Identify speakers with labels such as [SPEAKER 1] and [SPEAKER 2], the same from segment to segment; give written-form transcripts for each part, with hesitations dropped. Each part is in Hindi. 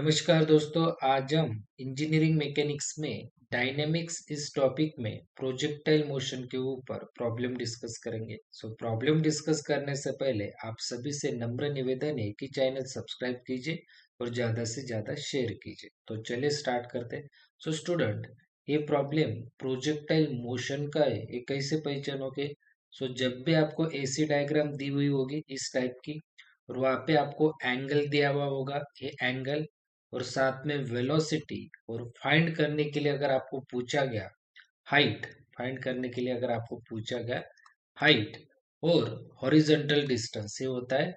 [SPEAKER 1] नमस्कार दोस्तों, आज हम इंजीनियरिंग मैकेनिक्स में डायनेमिक्स इस टॉपिक में प्रोजेक्टाइल मोशन के ऊपर प्रॉब्लम डिस्कस करेंगे। प्रॉब्लम डिस्कस करने से पहले आप सभी से नम्र निवेदन है कि चैनल सब्सक्राइब कीजिए और ज़्यादा से ज़्यादा शेयर कीजिए। तो चलिए स्टार्ट करते हैं। स्टूडेंट, ये प्रॉब्लम प्रोजेक्टाइल मोशन का है, ये कैसे पहचानोगे? जब भी आपको ऐसी डायग्राम दी हुई होगी इस टाइप की, और वहाँ पे आपको एंगल दिया हुआ होगा, ये एंगल और साथ में वेलोसिटी, और फाइंड करने के लिए अगर आपको पूछा गया हाइट, फाइंड करने के लिए अगर आपको पूछा गया हाइट और हॉरिजॉन्टल डिस्टेंस, ये होता है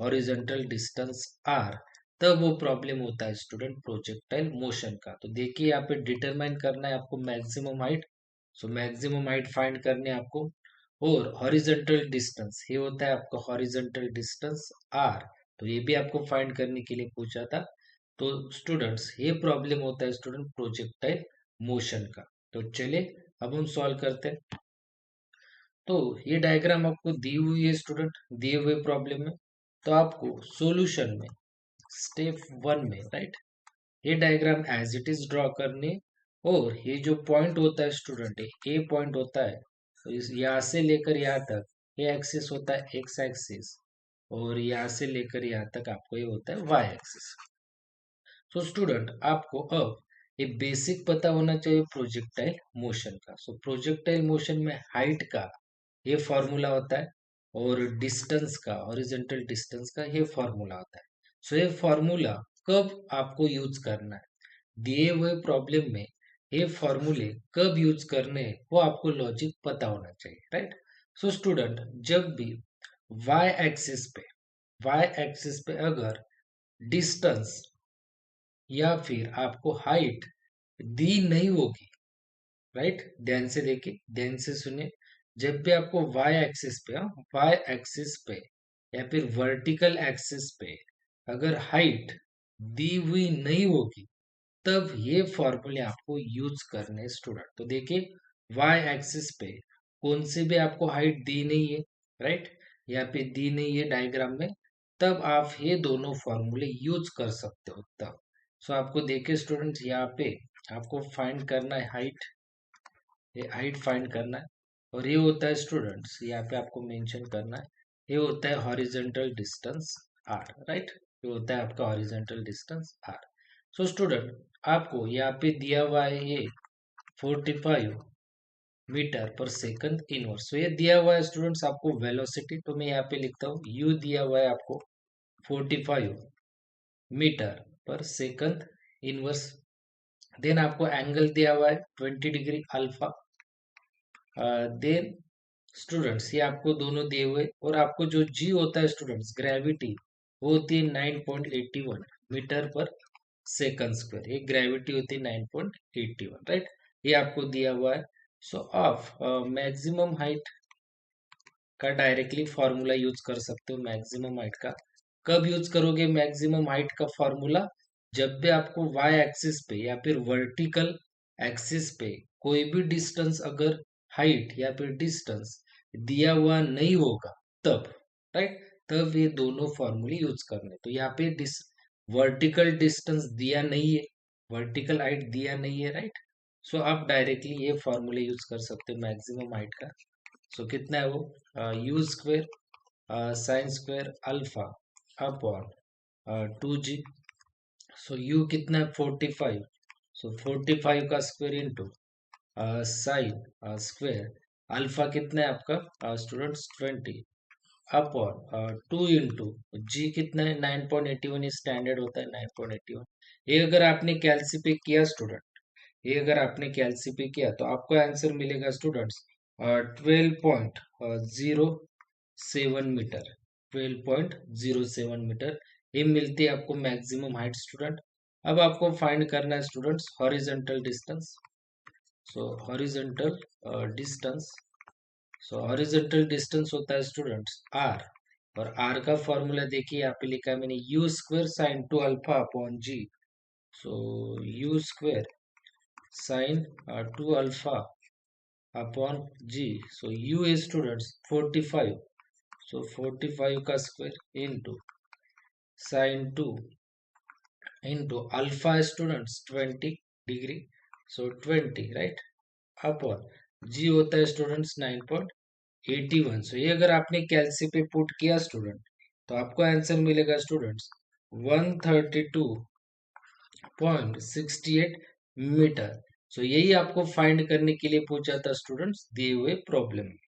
[SPEAKER 1] हॉरिजॉन्टल डिस्टेंस आर, तब वो प्रॉब्लम होता है स्टूडेंट प्रोजेक्टाइल मोशन का। तो देखिए यहाँ पे डिटरमाइन करना है आपको maximum height. Maximum height find करनी है आपको, और हॉरिजॉन्टल डिस्टेंस ये होता है आपका हॉरिजॉन्टल डिस्टेंस आर, तो ये भी आपको फाइंड करने के लिए पूछा था। तो स्टूडेंट्स, ये प्रॉब्लम होता है स्टूडेंट प्रोजेक्टाइल मोशन का। तो चलिए अब हम सॉल्व करते हैं। तो ये डायग्राम आपको दी हुई है स्टूडेंट, दिए हुए प्रॉब्लम में। तो आपको सॉल्यूशन में स्टेप 1 में, राइट, ये diagram as it is draw करनी है। और ये जो पॉइंट होता है स्टूडेंट, ए पॉइंट होता है, तो इस यहाँ से लेकर यहाँ तक ये एक्सिस होता है एक्स एक्सिस, और यहाँ से लेकर यहाँ तक आपको ये होता है वाई एक्सिस। स्टूडेंट, आपको अब एक बेसिक पता होना चाहिए प्रोजेक्टाइल मोशन का। प्रोजेक्टाइल मोशन में हाइट का ये फॉर्मूला होता है, और डिस्टेंस का, हॉरिजॉन्टल डिस्टेंस का ये फॉर्मूला होता है। ये फॉर्मूला कब आपको यूज करना है दिए हुए प्रॉब्लम में, ये फॉर्मूले कब यूज करने हैं वो आपको लॉजिक पता होना चाहिए, राइट। स्टूडेंट, जब भी वाई एक्सिस पे अगर डिस्टेंस या फिर आपको हाइट दी नहीं होगी, राइट, ध्यान से देखिए, ध्यान से सुनिए। जब भी आपको वाई एक्सिस पे या फिर वर्टिकल एक्सिस पे अगर हाइट दी हुई नहीं होगी, तब ये फॉर्मूले आपको यूज करने स्टूडेंट। तो देखिए, वाई एक्सिस पे कौन से भी आपको हाइट दी नहीं है, राइट, यहाँ पे दी नहीं है डायग्राम में, तब आप ये दोनों फॉर्मूले यूज कर सकते हो तब। आपको देखिए स्टूडेंट्स, यहाँ पे आपको फाइंड करना है हाइट, ये हाइट फाइंड करना है। और ये होता है स्टूडेंट्स, यहाँ पे आपको मेंशन करना है, ये होता है हॉरिजॉन्टल डिस्टेंस आर, राइट, ये होता है आपका हॉरिजॉन्टल डिस्टेंस आर। स्टूडेंट, आपको यहाँ पे दिया हुआ है ये 45 मीटर पर सेकंड इनवर्स। ये दिया हुआ है स्टूडेंट्स आपको वेलोसिटी, तो मैं यहाँ पे लिखता हूँ यू दिया हुआ है आपको 45 मीटर पर सेकंड इनवर्स। देन आपको एंगल दिया हुआ है 20 डिग्री अल्फा। देन स्टूडेंट्स, ये आपको दोनों दिए हुए, और आपको जो जी होता है स्टूडेंट्स, ग्रेविटी, वो होती है 9.81 मीटर पर सेकंड स्क्वायर। ये ग्रेविटी होती है 9.81, राइट, ये आपको दिया हुआ है। आप मैक्सिमम हाइट का डायरेक्टली फॉर्मूला यूज कर सकते हो। मैक्सिमम हाइट का कब यूज करोगे? मैक्सिमम हाइट का फॉर्मूला जब भी आपको वाई एक्सिस पे या फिर वर्टिकल एक्सिस पे कोई भी डिस्टेंस, अगर हाइट या फिर डिस्टेंस दिया हुआ नहीं होगा, तब, राइट, तब ये दोनों फॉर्मूले यूज करने। तो यहाँ पे वर्टिकल डिस्टेंस दिया नहीं है, वर्टिकल हाइट दिया नहीं है, राइट। आप डायरेक्टली ये फॉर्मूले यूज कर सकते हो मैक्सिमम हाइट का। कितना है वो? You square sine square alpha upon 2g। You कितना है? 45। 45 का square into sine square alpha कितना है आपका स्टूडेंट्स? 20 अपॉन 2 इंटू जी कितना है? 9.81, ये स्टैंडर्ड होता है 9.81। ये अगर आपने कैलसी पे किया स्टूडेंट, ये अगर आपने कैलसी पे किया तो आपको आंसर मिलेगा स्टूडेंट्स 12.07 मीटर। 12.07 मीटर ये मिलती है आपको मैक्सिमम हाइट स्टूडेंट। अब आपको फाइंड करना है students horizontal distance. Horizontal distance, horizontal distance होता है स्टूडेंट्स आर, और आर का फॉर्मूला देखिए यहाँ पे लिखा है मैंने, u square sine 2 alpha upon g. U square sine 2 alpha upon g. U is students 45, 45 का square into sine 2 into alpha students 20 degree, so 20 right, upon g होता है स्टूडेंट्स 9.81। सो ये अगर आपने कैलसी पे पुट किया स्टूडेंट, तो आपको आंसर मिलेगा स्टूडेंट्स 132.68 मीटर। सो यही आपको फाइंड करने के लिए पूछा था स्टूडेंट्स दिए हुए प्रॉब्लम में।